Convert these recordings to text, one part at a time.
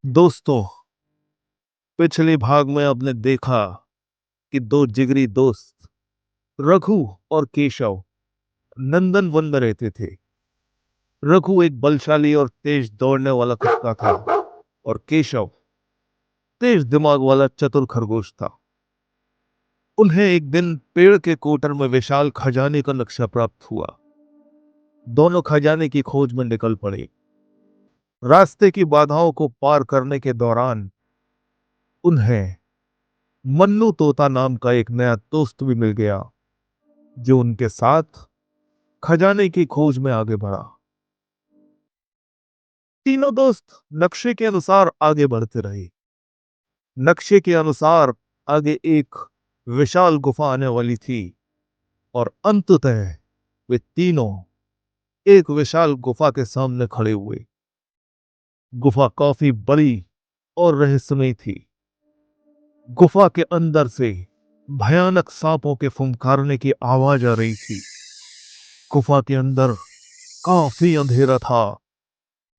दोस्तों, पिछले भाग में आपने देखा कि दो जिगरी दोस्त रघु और केशव नंदन वन में रहते थे। रघु एक बलशाली और तेज दौड़ने वाला कुत्ता था और केशव तेज दिमाग वाला चतुर खरगोश था। उन्हें एक दिन पेड़ के कोटर में विशाल खजाने का नक्शा प्राप्त हुआ। दोनों खजाने की खोज में निकल पड़े। रास्ते की बाधाओं को पार करने के दौरान उन्हें मन्नू तोता नाम का एक नया दोस्त भी मिल गया, जो उनके साथ खजाने की खोज में आगे बढ़ा। तीनों दोस्त नक्शे के अनुसार आगे बढ़ते रहे। नक्शे के अनुसार आगे एक विशाल गुफा आने वाली थी और अंततः वे तीनों एक विशाल गुफा के सामने खड़े हुए। गुफा काफी बड़ी और रहस्यमयी थी। गुफा के अंदर से भयानक सांपों के फुंकारने की आवाज आ रही थी। गुफा के अंदर काफी अंधेरा था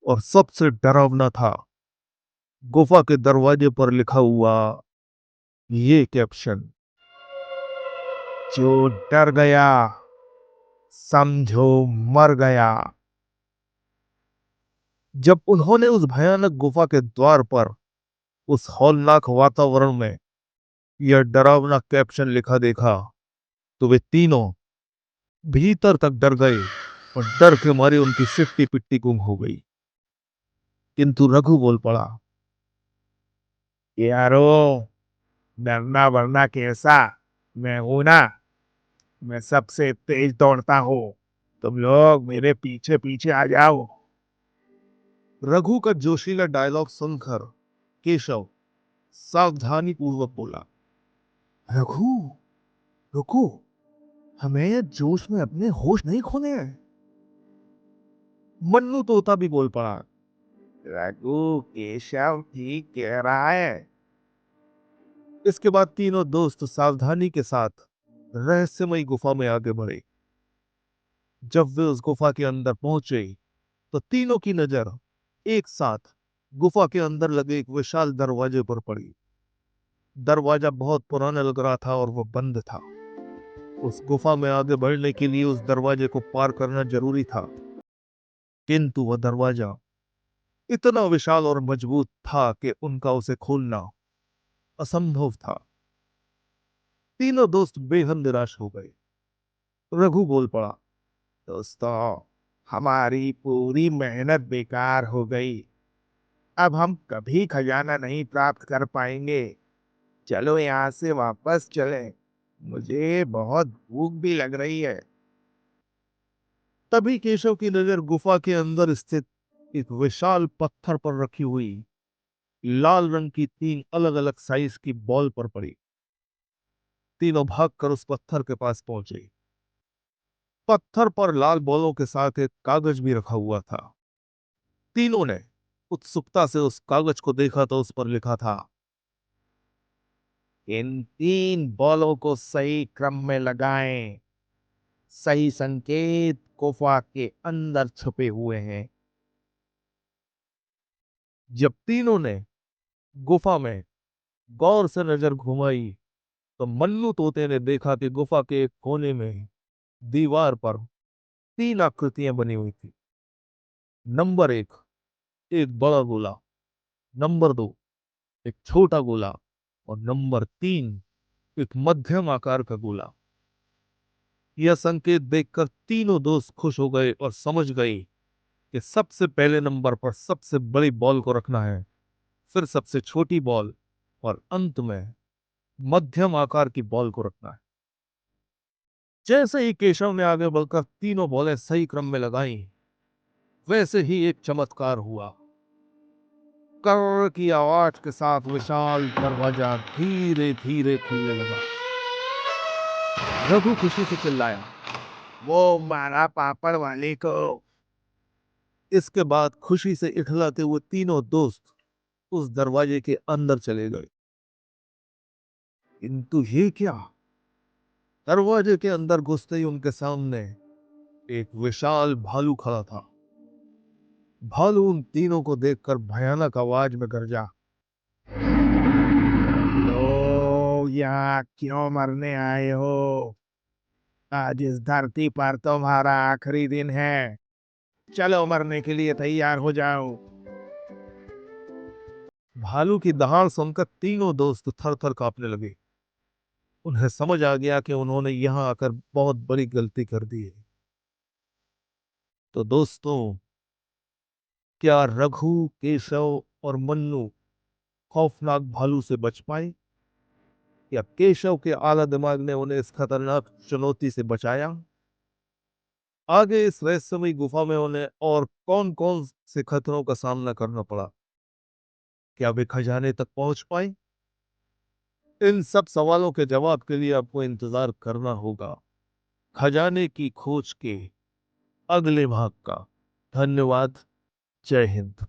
और सबसे डरावना था, गुफा के दरवाजे पर लिखा हुआ ये कैप्शन, जो डर गया समझो मर गया। जब उन्होंने उस भयानक गुफा के द्वार पर उस हौलनाक वातावरण में यह डरावना कैप्शन लिखा देखा तो वे तीनों भीतर तक डर गए और डर के मारे उनकी सिट्टी पिट्टी गुम हो गई। किंतु रघु बोल पड़ा, यारो, डरना वरना कैसा, मैं हूं ना, मैं सबसे तेज दौड़ता हूँ, तुम लोग मेरे पीछे पीछे आ जाओ। रघु का जोशीला डायलॉग सुनकर केशव सावधानी पूर्वक बोला, रघु, रुको, हमें ये जोश में अपने होश नहीं खोने हैं। मन्नू तोता भी बोल पड़ा, रघु, केशव ठीक कह रहा है। इसके बाद तीनों दोस्त सावधानी के साथ रहस्यमयी गुफा में आगे बढ़े। जब वे उस गुफा के अंदर पहुंचे तो तीनों की नजर एक साथ गुफा के अंदर लगे एक विशाल दरवाजे पर पड़ी। दरवाजा बहुत पुराना लग रहा था और वह बंद था। उस गुफा में आगे बढ़ने के लिए उस दरवाजे को पार करना जरूरी था, किंतु वह दरवाजा इतना विशाल और मजबूत था कि उनका उसे खोलना असंभव था। तीनों दोस्त बेहद निराश हो गए। रघु बोल पड़ा, दोस्तों, हमारी पूरी मेहनत बेकार हो गई। अब हम कभी खजाना नहीं प्राप्त कर पाएंगे। चलो यहाँ से वापस चलें। मुझे बहुत भूख भी लग रही है। तभी केशव की नजर गुफा के अंदर स्थित एक विशाल पत्थर पर रखी हुई लाल रंग की तीन अलग अलग साइज की बॉल पर पड़ी। तीनों भागकर उस पत्थर के पास पहुंचे। पत्थर पर लाल बॉलों के साथ एक कागज भी रखा हुआ था। तीनों ने उत्सुकता से उस कागज को देखा तो उस पर लिखा था, इन तीन बॉलों को सही क्रम में लगाएं। सही संकेत गुफा के अंदर छुपे हुए हैं। जब तीनों ने गुफा में गौर से नजर घुमाई तो मन्नू तोते ने देखा कि गुफा के एक कोने में दीवार पर तीन आकृतियां बनी हुई थी। नंबर एक, एक बड़ा गोला। नंबर दो, एक छोटा गोला। और नंबर तीन, एक मध्यम आकार का गोला। यह संकेत देखकर तीनों दोस्त खुश हो गए और समझ गए कि सबसे पहले नंबर पर सबसे बड़ी बॉल को रखना है, फिर सबसे छोटी बॉल और अंत में मध्यम आकार की बॉल को रखना है। जैसे ही केशव ने आगे बढ़कर तीनों बॉलें सही क्रम में लगाई, वैसे ही एक चमत्कार हुआ। कर की आवाज के साथ विशाल दरवाजा धीरे धीरे खुलने लगा। रघु खुशी से चिल्लाया, वो मारा पापड़ वाले को। इसके बाद खुशी से इठलाते हुए तीनों दोस्त उस दरवाजे के अंदर चले गए। किंतु ये क्या, दरवाजे के अंदर घुसते ही उनके सामने एक विशाल भालू खड़ा था। भालू उन तीनों को देखकर भयानक आवाज में गरजा, लो यहाँ क्यों मरने आए हो? आज इस धरती पर तुम्हारा आखिरी दिन है। चलो मरने के लिए तैयार हो जाओ। भालू की दहाड़ सुनकर तीनों दोस्त थर थर कांपने लगे। उन्हें समझ आ गया कि उन्होंने यहाँ आकर बहुत बड़ी गलती कर दी है। तो दोस्तों, क्या रघु, केशव और मन्नू खौफनाक भालू से बच पाए, या केशव के आला दिमाग ने उन्हें इस खतरनाक चुनौती से बचाया? आगे इस रहस्यमयी गुफा में उन्हें और कौन कौन से खतरों का सामना करना पड़ा? क्या वे खजाने तक पहुंच पाए? इन सब सवालों के जवाब के लिए आपको इंतजार करना होगा खजाने की खोज के अगले भाग का। धन्यवाद। जय हिंद।